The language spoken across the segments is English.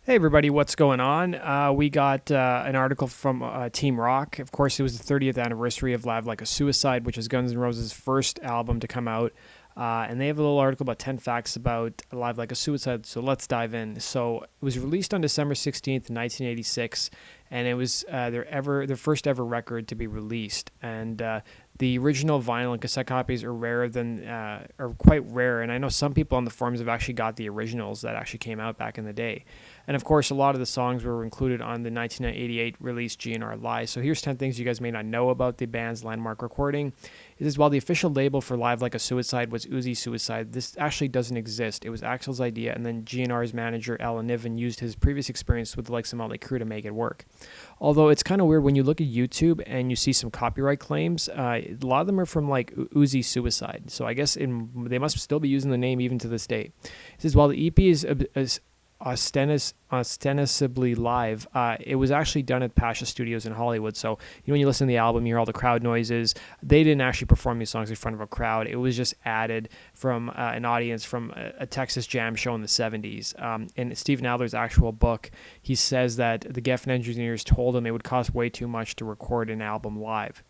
Hey everybody, what's going on? We got an article from Team Rock. Of course, it was the 30th anniversary of Live Like a Suicide, which is Guns N' Roses' first album to come out. And they have a little article about 10 facts about Live Like a Suicide, so let's dive in. So it was released on December 16th, 1986, and it was their first ever record to be released. And the original vinyl and cassette copies are quite rare, and I know some people on the forums have actually got the originals that actually came out back in the day. And of course, a lot of the songs were included on the 1988 release GN'R Live. So here's 10 things you guys may not know about the band's landmark recording. It is while the official label for Live Like a Suicide was Uzi Suicide, this actually doesn't exist. It was Axl's idea, and then GNR's manager Alan Niven used his previous experience with the likes of Motley Crue to make it work. Although it's kind of weird when you look at YouTube and you see some copyright claims, a lot of them are from like Uzi Suicide. So I guess they must still be using the name even to this day. It says while the EP is ostensibly live, it was actually done at Pasha Studios in Hollywood. So when you listen to the album, you hear all the crowd noises. They didn't actually perform these songs in front of a crowd. It was just added from an audience from a Texas jam show in the 70s. In Steven Adler's actual book, he says that the Geffen engineers told him it would cost way too much to record an album live.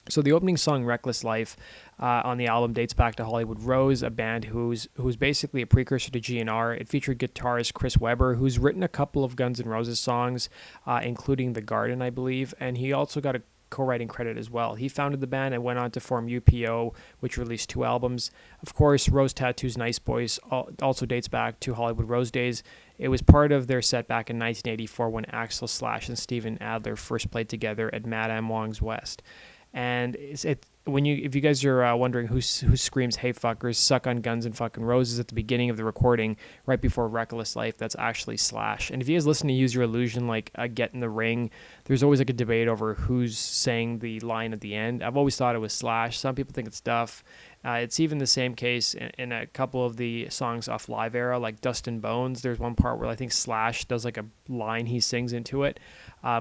So the opening song, Reckless Life, on the album dates back to Hollywood Rose, a band who's basically a precursor to GN'R. It featured guitarist Chris Webber, who's written a couple of Guns N' Roses songs, including The Garden, I believe, and he also got a co-writing credit as well. He founded the band and went on to form UPO, which released 2 albums. Of course, Rose Tattoo's Nice Boys also dates back to Hollywood Rose days. It was part of their set back in 1984 when Axl Slash and Steven Adler first played together at Madame Wong's West. And if you guys are wondering who screams "Hey fuckers, suck on guns and fucking roses" at the beginning of the recording, right before "Reckless Life," that's actually Slash. And if you guys listen to "Use Your Illusion," like "Get in the Ring," there's always like a debate over who's saying the line at the end. I've always thought it was Slash. Some people think it's Duff. It's even the same case in a couple of the songs off Live Era, like Dust and Bones. There's one part where I think Slash does like a line he sings into it.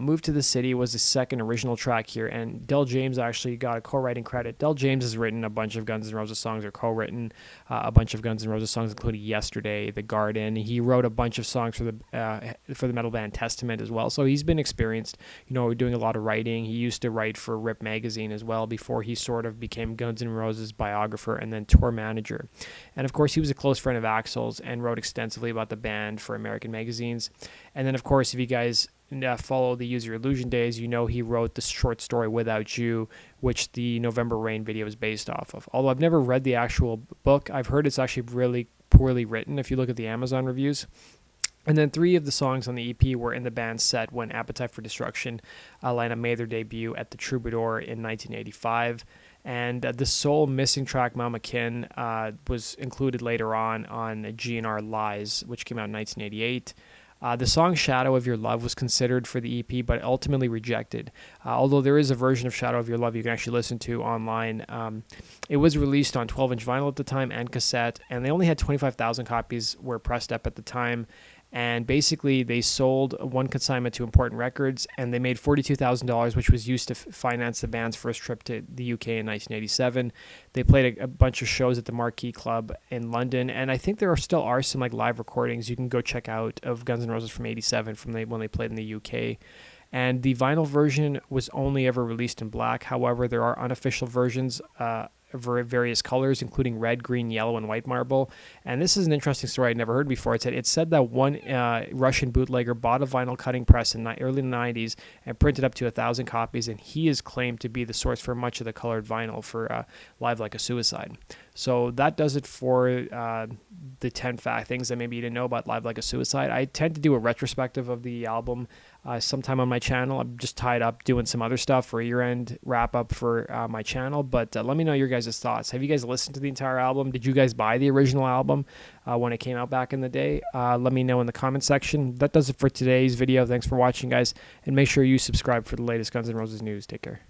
Move to the City was the second original track here, and Del James actually got a co-writing credit. Del James has written a bunch of Guns N' Roses songs, or co-written a bunch of Guns N' Roses songs, including Yesterday, The Garden. He wrote a bunch of songs for the metal band Testament as well. So he's been experienced, doing a lot of writing. He used to write for Rip Magazine as well before he sort of became Guns N' Roses biographer and then tour manager. And of course, he was a close friend of Axl's and wrote extensively about the band for American magazines. And then, of course, if you guys follow the Use Your Illusion days, he wrote the short story Without You, which the November Rain video is based off of. Although I've never read the actual book, I've heard it's actually really poorly written if you look at the Amazon reviews. And then 3 of the songs on the EP were in the band's set when Appetite for Destruction lineup made their debut at the Troubadour in 1985. And the sole missing track, Mama Kin, was included later on GN'R Lies, which came out in 1988. The song Shadow of Your Love was considered for the EP, but ultimately rejected. Although there is a version of Shadow of Your Love you can actually listen to online. It was released on 12-inch vinyl at the time and cassette, and they only had 25,000 copies were pressed up at the time. And basically, they sold one consignment to Important Records, and they made $42,000, which was used to finance the band's first trip to the UK in 1987. They played a bunch of shows at the Marquee Club in London, and I think there still are some like live recordings you can go check out of Guns N' Roses from '87 when they played in the UK. And the vinyl version was only ever released in black. However, there are unofficial versions various colors, including red, green, yellow, and white marble. And this is an interesting story I'd never heard before. It said that one Russian bootlegger bought a vinyl cutting press in the early 90s and printed up to 1,000 copies, and he is claimed to be the source for much of the colored vinyl for Live Like a Suicide. So that does it for the 10 things that maybe you didn't know about Live Like a Suicide. I tend to do a retrospective of the album sometime on my channel. I'm just tied up doing some other stuff for a year-end wrap-up for my channel, but let me know your guys' thoughts. Have you guys listened to the entire album? Did you guys buy the original album when it came out back in the day? Let me know in the comment section. That does it for today's video. Thanks for watching, guys, and make sure you subscribe for the latest Guns N' Roses news. Take care.